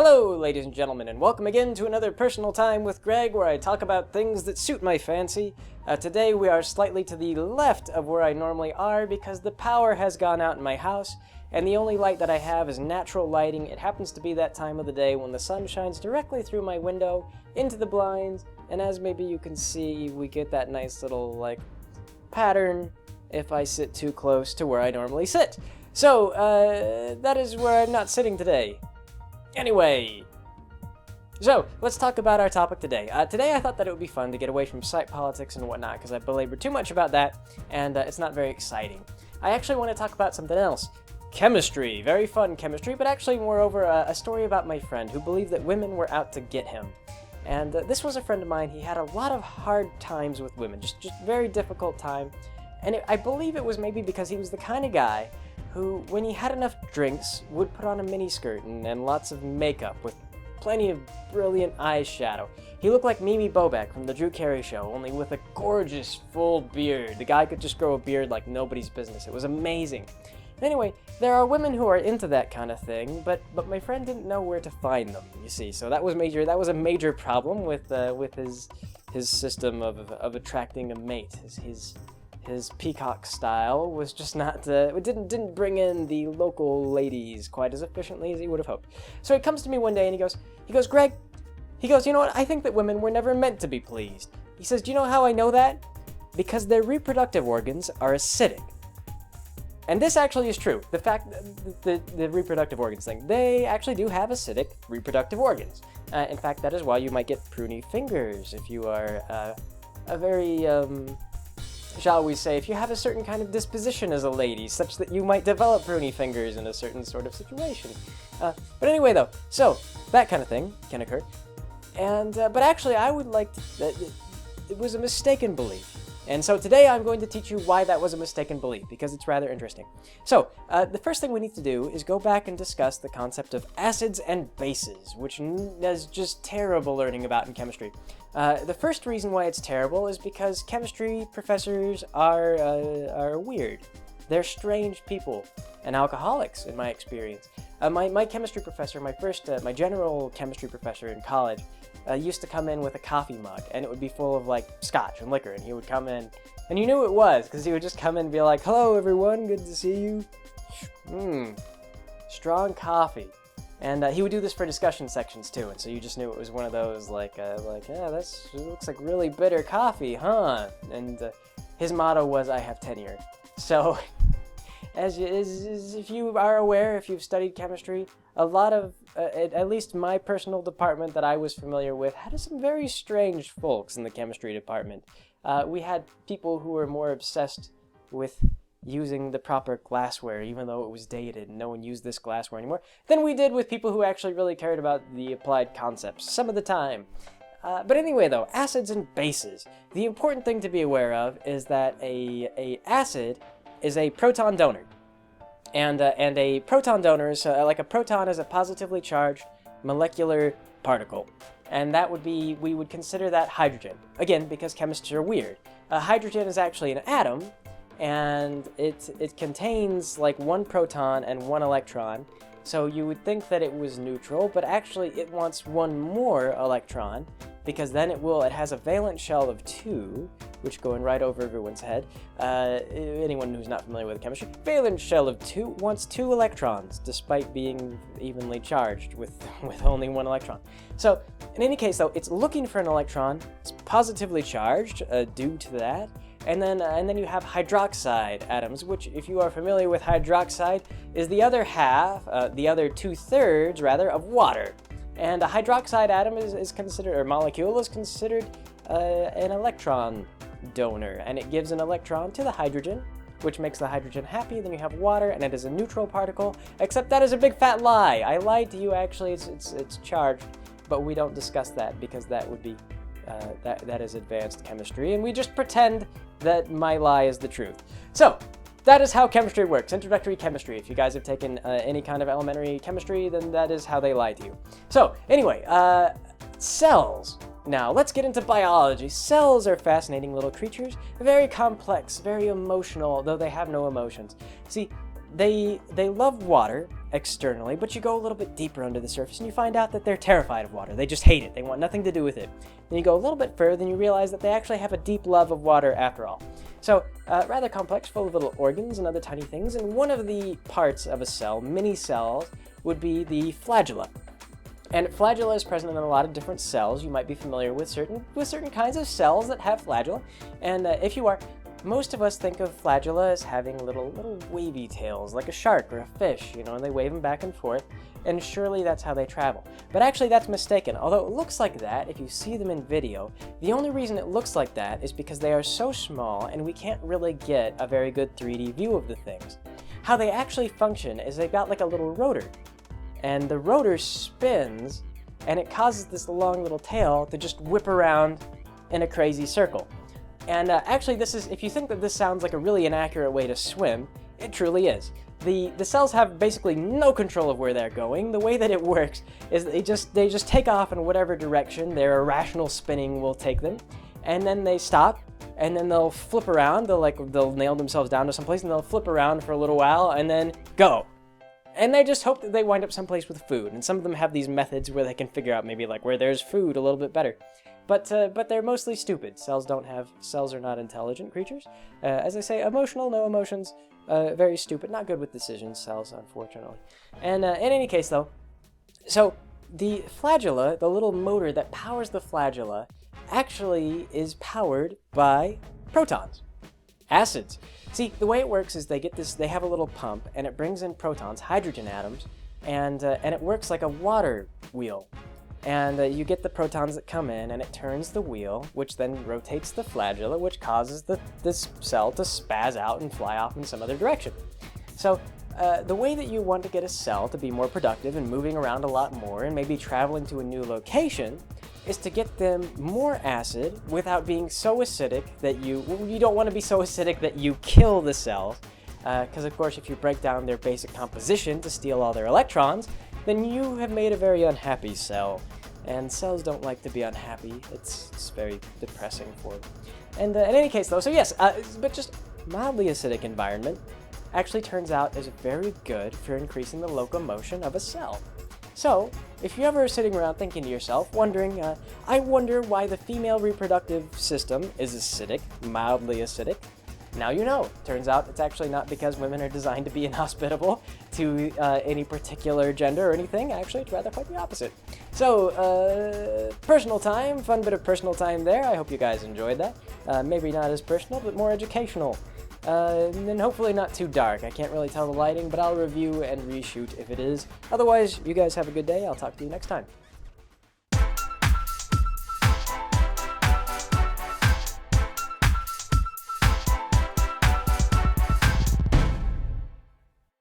Hello, ladies and gentlemen, and welcome again to another Personal Time with Greg, where I talk about things that suit my fancy. Today we are slightly to the left of where I normally are because the power has gone out in my house, and the only light that I have is natural lighting. It happens to be that time of the day when the sun shines directly through my window into the blinds, and as maybe you can see, we get that nice little, pattern if I sit too close to where I normally sit. So, that is where I'm not sitting today. Anyway, so let's talk about our topic today. Today I thought that it would be fun to get away from site politics and whatnot, because I belabored too much about that, and it's not very exciting. I actually want to talk about something else. Chemistry. Very fun chemistry, but actually moreover a story about my friend who believed that women were out to get him. And this was a friend of mine. He had a lot of hard times with women, just very difficult time. And I believe it was maybe because he was the kind of guy who, when he had enough drinks, would put on a miniskirt and lots of makeup with plenty of brilliant eyeshadow. He looked like Mimi Bobek from the Drew Carey Show, only with a gorgeous full beard. The guy could just grow a beard like nobody's business. It was amazing. Anyway, there are women who are into that kind of thing, but my friend didn't know where to find them, you see. So that was a major problem with his system of attracting a mate. His peacock style was just not, it didn't bring in the local ladies quite as efficiently as he would have hoped. So he comes to me one day and he goes, Greg, you know what, I think that women were never meant to be pleased. He says, do you know how I know that? Because their reproductive organs are acidic. And this actually is true. The fact that the reproductive organs thing, they actually do have acidic reproductive organs. In fact, that is why you might get pruny fingers if you are a very, shall we say, if you have a certain kind of disposition as a lady, such that you might develop pruny fingers in a certain sort of situation. But anyway, though, so that kind of thing can occur. And but actually, I would like to. It was a mistaken belief. And so today I'm going to teach you why that was a mistaken belief, because it's rather interesting. So, the first thing we need to do is go back and discuss the concept of acids and bases, which is just terrible learning about in chemistry. The first reason why it's terrible is because chemistry professors are weird. They're strange people, and alcoholics, in my experience. My chemistry professor, my general chemistry professor in college, used to come in with a coffee mug, and it would be full of scotch and liquor, and he would come in, and you knew it was, because he would just come in and be like, hello everyone, good to see you. Strong coffee. And he would do this for discussion sections too, and so you just knew it was one of those yeah, this looks like really bitter coffee, huh? And his motto was, I have tenure. So, as if you are aware, if you've studied chemistry, a lot of, at least my personal department that I was familiar with, had some very strange folks in the chemistry department. We had people who were more obsessed with using the proper glassware, even though it was dated and no one used this glassware anymore, than we did with people who actually really cared about the applied concepts, some of the time. But anyway, though, acids and bases. The important thing to be aware of is that a acid is a proton donor. And a proton donor is, like a proton is a positively charged molecular particle. And that would be, we would consider that hydrogen. Again, because chemists are weird. Hydrogen is actually an atom, and it contains one proton and one electron. So you would think that it was neutral, but actually it wants one more electron, because then it has a valence shell of 2, which going right over everyone's head. Anyone who's not familiar with chemistry, valence shell of 2 wants 2 electrons, despite being evenly charged with only 1 electron. So in any case, though, it's looking for an electron. It's positively charged due to that. And then you have hydroxide atoms, which, if you are familiar with hydroxide, is the other half, the other 2/3 rather, of water. And a hydroxide atom is considered, or molecule is considered, an electron donor, and it gives an electron to the hydrogen, which makes the hydrogen happy. Then you have water, and it is a neutral particle, except that is a big fat lie. I lied to you, actually, it's charged, but we don't discuss that, because that would be, that is advanced chemistry, and we just pretend that my lie is the truth. So, that is how chemistry works, introductory chemistry. If you guys have taken any kind of elementary chemistry, then that is how they lie to you. So, anyway, cells. Now, let's get into biology. Cells are fascinating little creatures, very complex, very emotional, though they have no emotions. See, they love water, externally, but you go a little bit deeper under the surface and you find out that they're terrified of water. They just hate it. They want nothing to do with it. Then you go a little bit further and you realize that they actually have a deep love of water after all. So, rather complex, full of little organs and other tiny things, and one of the parts of a cell, mini cells, would be the flagella. And flagella is present in a lot of different cells. You might be familiar with certain kinds of cells that have flagella, and if you are, most of us think of flagella as having little wavy tails, like a shark or a fish, you know, and they wave them back and forth, and surely that's how they travel. But actually that's mistaken. Although it looks like that, if you see them in video, the only reason it looks like that is because they are so small and we can't really get a very good 3D view of the things. How they actually function is they've got like a little rotor, and the rotor spins, and it causes this long little tail to just whip around in a crazy circle. And actually this is, if you think that this sounds like a really inaccurate way to swim, it truly is. The cells have basically no control of where they're going. The way that it works is they just take off in whatever direction their irrational spinning will take them, and then they stop, and then they'll flip around, they'll nail themselves down to someplace, and they'll flip around for a little while, and then go. And they just hope that they wind up someplace with food, and some of them have these methods where they can figure out maybe like where there's food a little bit better. But they're mostly stupid. Cells are not intelligent creatures. As I say, emotional, no emotions, very stupid, not good with decisions, cells, unfortunately. And in any case though, so the flagella, the little motor that powers the flagella, actually is powered by protons, acids. See, the way it works is they have a little pump, and it brings in protons, hydrogen atoms, and it works like a water wheel. And you get the protons that come in, and it turns the wheel, which then rotates the flagella, which causes this cell to spaz out and fly off in some other direction. So the way that you want to get a cell to be more productive and moving around a lot more and maybe traveling to a new location is to get them more acid without being so acidic that you don't want to be so acidic that you kill the cells, because of course if you break down their basic composition to steal all their electrons, then you have made a very unhappy cell. And cells don't like to be unhappy. It's very depressing for them. And in any case though, so yes, but just mildly acidic environment actually turns out is very good for increasing the locomotion of a cell. So, if you're ever sitting around thinking to yourself, wondering, I wonder why the female reproductive system is acidic, mildly acidic, now you know. Turns out it's actually not because women are designed to be inhospitable to any particular gender or anything. Actually, it's rather quite the opposite. So, personal time, fun bit of personal time there. I hope you guys enjoyed that. Maybe not as personal, but more educational. And then hopefully not too dark. I can't really tell the lighting, but I'll review and reshoot if it is. Otherwise, you guys have a good day. I'll talk to you next time.